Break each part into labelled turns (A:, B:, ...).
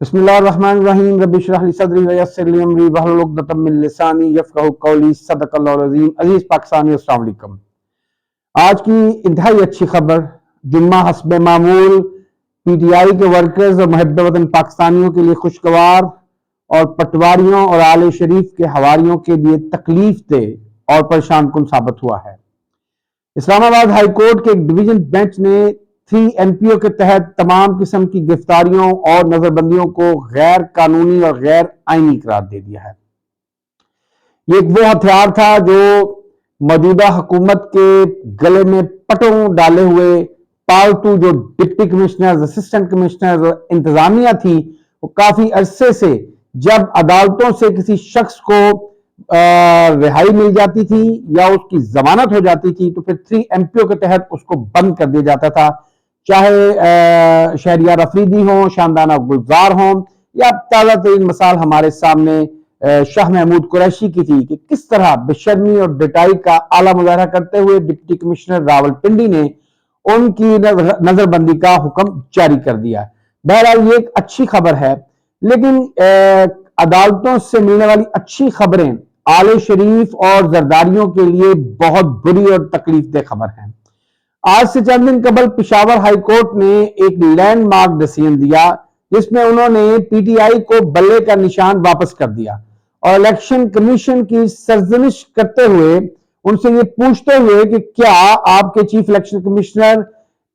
A: بسم اللہ الرحمن الرحیم رب اشرح لی صدری ویسر لی امری واحلل عقدۃ من لسانی یفقہوا قولی صدق اللہ العظیم۔ عزیز پاکستانی، السلام علیکم۔ آج کی انتہائی اچھی خبر، جمعہ حسب معمول پی ٹی آئی کے ورکرز اور محب وطن پاکستانیوں کے لیے خوشگوار اور پٹواریوں اور آل شریف کے حواریوں کے لیے تکلیف دہ اور پریشان کن ثابت ہوا ہے۔ اسلام آباد ہائی کورٹ کے ایک ڈویژن بینچ نے 3 MPO کے تحت تمام قسم کی گرفتاریوں اور نظر بندیوں کو غیر قانونی اور غیر آئینی قرار دے دیا ہے۔ یہ ایک وہ ہتھیار تھا جو موجودہ حکومت کے گلے میں پٹوں ڈالے ہوئے پالتو جو ڈپٹی کمشنرز، اسسٹنٹ کمشنرز اور انتظامیہ تھی، وہ کافی عرصے سے جب عدالتوں سے کسی شخص کو رہائی مل جاتی تھی یا اس کی ضمانت ہو جاتی تھی تو پھر 3 MPO کے تحت اس کو بند کر دیا جاتا تھا، چاہے شہریار افریدی ہوں، شاندانہ گلزار ہوں، یا تازہ ترین مثال ہمارے سامنے شاہ محمود قریشی کی تھی کہ کس طرح بے شرمی اور ڈٹائی کا اعلیٰ مظاہرہ کرتے ہوئے ڈپٹی کمشنر راول پنڈی نے ان کی نظر بندی کا حکم جاری کر دیا۔ بہرحال یہ ایک اچھی خبر ہے، لیکن عدالتوں سے ملنے والی اچھی خبریں آل شریف اور زرداریوں کے لیے بہت بری اور تکلیف دہ خبر ہیں۔ آج سے چند دن قبل پشاور ہائی کورٹ نے ایک لینڈ مارک ڈیسیژن دیا جس میں انہوں نے پی ٹی آئی کو بلے کا نشان واپس کر دیا اور الیکشن کمیشن کی سرزنش کرتے ہوئے ان سے یہ پوچھتے ہوئے کہ کیا آپ کے چیف الیکشن کمشنر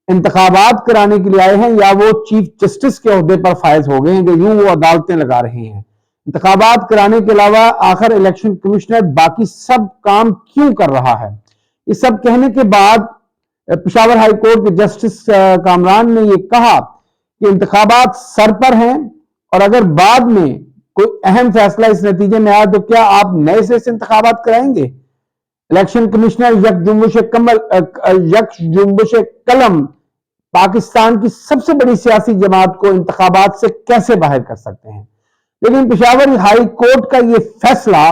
A: انتخابات کرانے کے لیے آئے ہیں یا وہ چیف جسٹس کے عہدے پر فائز ہو گئے ہیں کہ یوں وہ عدالتیں لگا رہے ہیں۔ انتخابات کرانے کے علاوہ آخر الیکشن کمشنر باقی سب کام کیوں کر رہا ہے؟ یہ سب کہنے کے بعد پشاور ہائی کورٹ کے جسٹس کامران نے یہ کہا کہ انتخابات سر پر ہیں اور اگر بعد میں کوئی اہم فیصلہ اس نتیجے میں آیا تو کیا آپ نئے سے انتخابات کرائیں گے؟ الیکشن کمشنر یک جنبش قلم پاکستان کی سب سے بڑی سیاسی جماعت کو انتخابات سے کیسے باہر کر سکتے ہیں؟ لیکن پشاور ہائی کورٹ کا یہ فیصلہ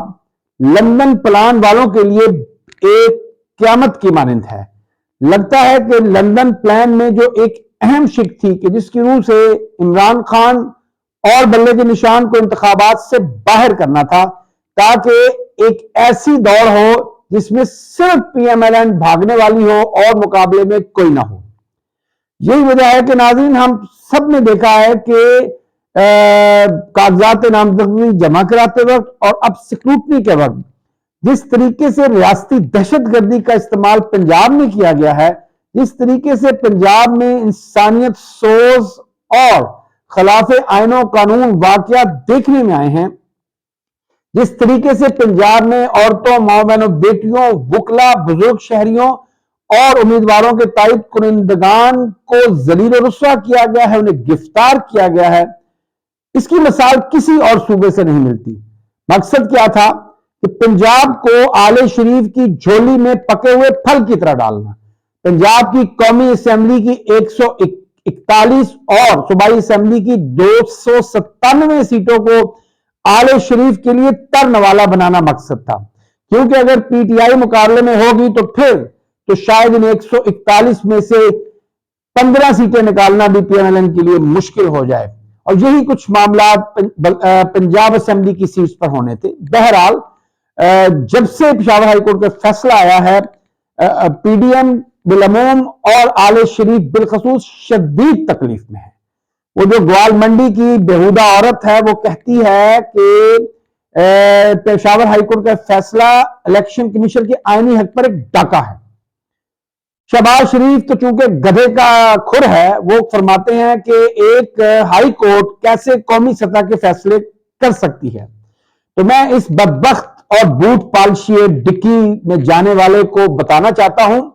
A: لندن پلان والوں کے لیے ایک قیامت کی مانند ہے۔ لگتا ہے کہ لندن پلان میں جو ایک اہم شق تھی کہ جس کی روح سے عمران خان اور بلے کے نشان کو انتخابات سے باہر کرنا تھا تاکہ ایک ایسی دوڑ ہو جس میں صرف پی ایم ایل این بھاگنے والی ہو اور مقابلے میں کوئی نہ ہو۔ یہی وجہ ہے کہ ناظرین ہم سب نے دیکھا ہے کہ کاغذات نامزدگی جمع کراتے وقت اور اب اسکروٹنی کے وقت جس طریقے سے ریاستی دہشت گردی کا استعمال پنجاب میں کیا گیا ہے، جس طریقے سے پنجاب میں انسانیت سوز اور خلاف آئین و قانون واقعات دیکھنے میں آئے ہیں، جس طریقے سے پنجاب میں عورتوں، ماؤں بہنوں، بیٹیوں، وکلا، بزرگ شہریوں اور امیدواروں کے تائید کنندگان کو ذلیل و رسوا کیا گیا ہے، انہیں گرفتار کیا گیا ہے، اس کی مثال کسی اور صوبے سے نہیں ملتی۔ مقصد کیا تھا کہ پنجاب کو آل شریف کی جھولی میں پکے ہوئے پھل کی طرح ڈالنا، پنجاب کی قومی اسمبلی کی 141 اور صوبائی اسمبلی کی 297 سیٹوں کو آل شریف کے لیے ترنوالا بنانا مقصد تھا، کیونکہ اگر پی ٹی آئی مقابلے میں ہوگی تو شاید ان 141 میں سے 15 سیٹیں نکالنا بھی پی ایم ایل این کے لیے مشکل ہو جائے، اور یہی کچھ معاملات پنجاب اسمبلی کی سیٹس پر ہونے تھے۔ بہرحال جب سے پشاور ہائی کورٹ کا فیصلہ آیا ہے، پی ڈی ایم بالعموم اور آل شریف بالخصوص شدید تکلیف میں ہے۔ وہ جو گوال منڈی کی بےہودہ عورت ہے وہ کہتی ہے کہ پشاور ہائی کورٹ کا فیصلہ الیکشن کمیشن کے آئینی حق پر ایک ڈاکہ ہے۔ شہباز شریف تو چونکہ گدھے کا کھر ہے، وہ فرماتے ہیں کہ ایک ہائی کورٹ کیسے قومی سطح کے فیصلے کر سکتی ہے۔ تو میں اس بدبخت اور بوٹ پالشیے ڈکی میں جانے والے کو بتانا چاہتا ہوں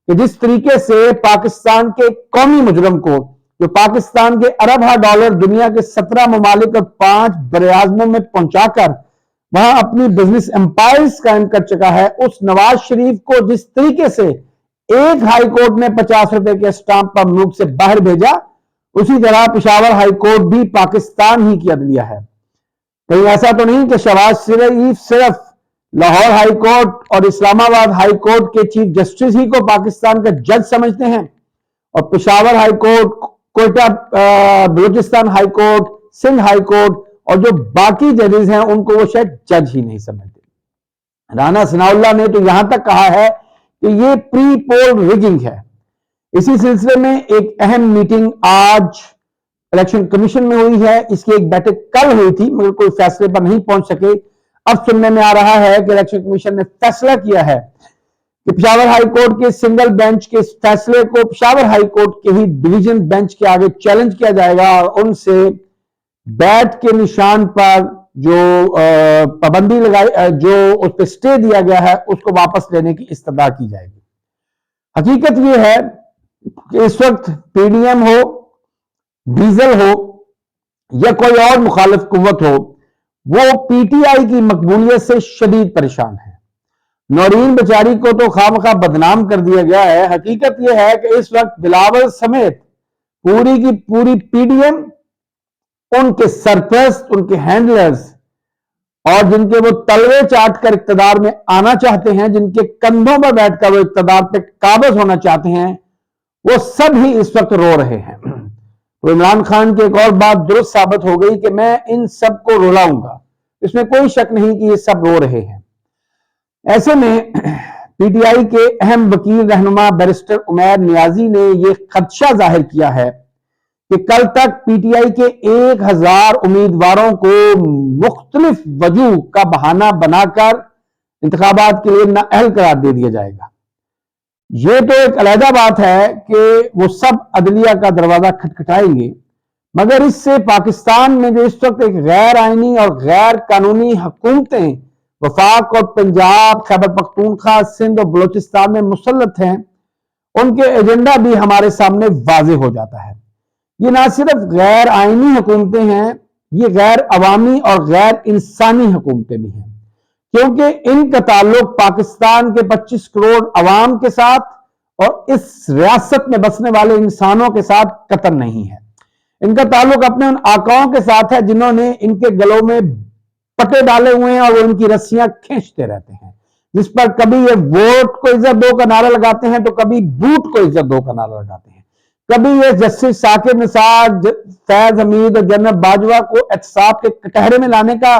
A: کہ جس طریقے سے پاکستان کے قومی مجرم کو، جو پاکستان کے اربہ ڈالر دنیا کے 17 ممالک اور 5 براعظموں میں پہنچا کر وہاں اپنی بزنس امپائرز قائم کر چکا ہے، اس نواز شریف کو جس طریقے سے ایک ہائی کورٹ نے 50 روپے کے اسٹامپ پر ملک سے باہر بھیجا، اسی طرح پشاور ہائی کورٹ بھی پاکستان ہی کی عدلیہ ہے۔ کہیں ایسا تو نہیں کہ شہباز شریف صرف لاہور ہائی کورٹ اور اسلام آباد ہائی کورٹ کے چیف جسٹس ہی کو پاکستان کا جج سمجھتے ہیں اور Peshawar high court, Quetta Balochistan high court, Sindh high court اور جو باقی ججز ہیں ان کو وہ شاید جج ہی نہیں سمجھتے۔ رانا ثناء اللہ نے تو یہاں تک کہا ہے کہ یہ پری پول ریگنگ ہے۔ اسی سلسلے میں ایک اہم میٹنگ آج الیکشن کمیشن میں ہوئی ہے، اس کی ایک بیٹھک کل ہوئی تھی مگر کوئی فیصلے پر نہیں پہنچ سکے۔ اب سننے میں آ رہا ہے کہ الیکشن کمیشن نے فیصلہ کیا ہے کہ پشاور ہائی کورٹ کے سنگل بینچ کے اس فیصلے کو پشاور ہائی کورٹ کے ہی ڈویژن بینچ کے آگے چیلنج کیا جائے گا اور ان سے بیٹ کے نشان پر جو پابندی لگائی، جو اس پہ سٹے دیا گیا ہے، اس کو واپس لینے کی استدعا کی جائے گی۔ حقیقت یہ ہے کہ اس وقت پی ڈی ایم ہو، ڈیزل ہو یا کوئی اور مخالف قوت ہو، وہ پی ٹی آئی کی مقبولیت سے شدید پریشان ہے۔ نورین بیچاری کو تو خواہ بدنام کر دیا گیا ہے۔ حقیقت یہ ہے کہ اس وقت بلاول سمیت پوری کی پوری پی ڈی ایم، ان کے سرپرست، ان کے ہینڈلرز اور جن کے وہ تلوے چاٹ کر اقتدار میں آنا چاہتے ہیں، جن کے کندھوں پر بیٹھ کر وہ اقتدار پہ قابض ہونا چاہتے ہیں، وہ سب ہی اس وقت رو رہے ہیں۔ تو عمران خان کی ایک اور بات درست ثابت ہو گئی کہ میں ان سب کو رلاؤں گا، اس میں کوئی شک نہیں کہ یہ سب رو رہے ہیں۔ ایسے میں پی ٹی آئی کے اہم وکیل رہنما بیرسٹر عمیر نیازی نے یہ خدشہ ظاہر کیا ہے کہ کل تک پی ٹی آئی کے 1000 امیدواروں کو مختلف وجوہ کا بہانہ بنا کر انتخابات کے لیے نااہل قرار دے دیا جائے گا۔ یہ تو ایک علیحدہ بات ہے کہ وہ سب عدلیہ کا دروازہ کھٹکھٹائیں گے، مگر اس سے پاکستان میں جو اس وقت ایک غیر آئینی اور غیر قانونی حکومتیں وفاق اور پنجاب، خیبر پختونخوا، سندھ اور بلوچستان میں مسلط ہیں، ان کے ایجنڈا بھی ہمارے سامنے واضح ہو جاتا ہے۔ یہ نہ صرف غیر آئینی حکومتیں ہیں، یہ غیر عوامی اور غیر انسانی حکومتیں بھی ہیں، کیونکہ ان کا تعلق پاکستان کے 25 کروڑ عوام کے ساتھ اور اس ریاست میں بسنے والے انسانوں کے ساتھ قطعاً نہیں ہے۔ ان کا تعلق اپنے ان آقاؤں کے ساتھ ہے جنہوں نے ان کے گلوں میں پٹے ڈالے ہوئے ہیں اور وہ ان کی رسیاں کھینچتے رہتے ہیں، جس پر کبھی یہ ووٹ کو عزت دو کا نعرہ لگاتے ہیں تو کبھی بوٹ کو عزت دو کا نعرہ لگاتے ہیں، کبھی یہ جسٹس ثاقب نثار، فیض حمید اور جنرل باجوہ کو احتساب کے کٹہرے میں لانے کا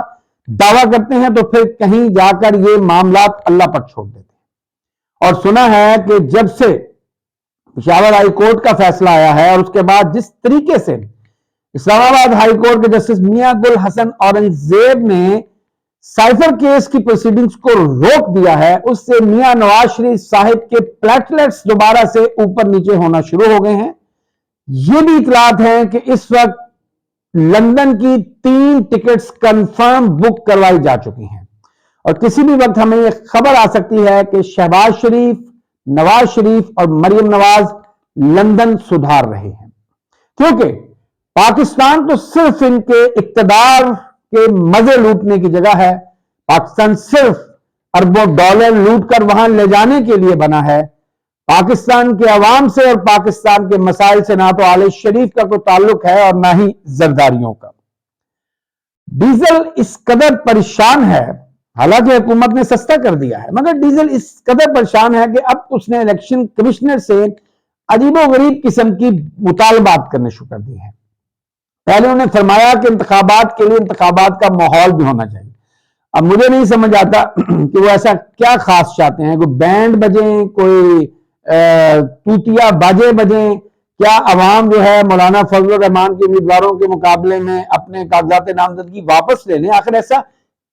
A: دعویٰ کرتے ہیں تو پھر کہیں جا کر یہ معاملات اللہ پر چھوڑ دیتے ہیں۔ اور سنا ہے کہ جب سے پشاور ہائی کورٹ کا فیصلہ آیا ہے اور اس کے بعد جس طریقے سے اسلام آباد ہائی کورٹ کے جسٹس میاں گل حسن اورنگزیب نے سائفر کیس کی پروسیڈنگز کو روک دیا ہے، اس سے میاں نواز شریف صاحب کے پلیٹلیٹس دوبارہ سے اوپر نیچے ہونا شروع ہو گئے ہیں۔ یہ بھی اطلاعات ہیں کہ اس وقت لندن کی 3 ٹکٹس کنفرم بک کروائی جا چکی ہیں اور کسی بھی وقت ہمیں یہ خبر آ سکتی ہے کہ شہباز شریف، نواز شریف اور مریم نواز لندن سدھار رہے ہیں، کیونکہ پاکستان تو صرف ان کے اقتدار کے مزے لوٹنے کی جگہ ہے۔ پاکستان صرف اربوں ڈالر لوٹ کر وہاں لے جانے کے لیے بنا ہے۔ پاکستان کے عوام سے اور پاکستان کے مسائل سے نہ تو آل شریف کا کوئی تعلق ہے اور نہ ہی زرداریوں کا۔ ڈیزل اس قدر پریشان ہے، حالانکہ حکومت نے سستا کر دیا ہے، مگر ڈیزل اس قدر پریشان ہے کہ اب اس نے الیکشن کمشنر سے عجیب و غریب قسم کی مطالبات کرنے شروع کر دی ہیں۔ پہلے انہوں نے فرمایا کہ انتخابات کے لیے انتخابات کا ماحول بھی ہونا چاہیے۔ اب مجھے نہیں سمجھ آتا کہ وہ ایسا کیا خاص چاہتے ہیں، کوئی بینڈ بجیں، کوئی توتیا باجے بجیں، کیا عوام جو ہے مولانا فضل الرحمان کے امیدواروں کے مقابلے میں اپنے کاغذات نامزدگی واپس لے لیں؟ آخر ایسا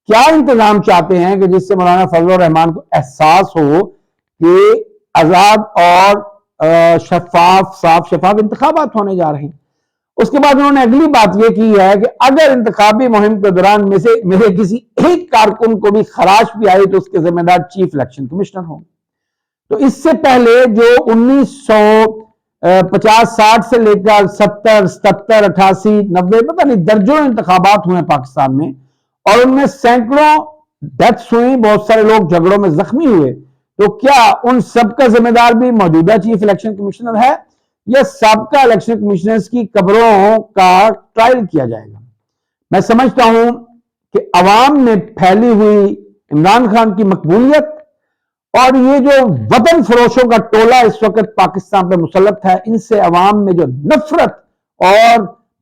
A: کیا انتظام چاہتے ہیں کہ جس سے مولانا فضل الرحمان کو احساس ہو کہ آزاد اور صاف شفاف انتخابات ہونے جا رہے ہیں؟ اس کے بعد انہوں نے اگلی بات یہ کی ہے کہ اگر انتخابی مہم کے دوران میں سے میرے کسی ایک کارکن کو بھی خراش بھی آئی تو اس کے ذمہ دار چیف الیکشن کمشنر ہوں۔ تو اس سے پہلے جو 1950-60 سے لے کر 70 77 88 90 پتہ نہیں درجنوں انتخابات ہوئے پاکستان میں اور ان میں سینکڑوں ڈیتھس ہوئی، بہت سارے لوگ جھگڑوں میں زخمی ہوئے، تو کیا ان سب کا ذمہ دار بھی موجودہ چیف الیکشن کمشنر ہے یا سابقہ الیکشن کمشنرز کی قبروں کا ٹرائل کیا جائے گا؟ میں سمجھتا ہوں کہ عوام میں پھیلی ہوئی عمران خان کی مقبولیت اور یہ جو وطن فروشوں کا ٹولہ اس وقت پاکستان پہ مسلط ہے، ان سے عوام میں جو نفرت اور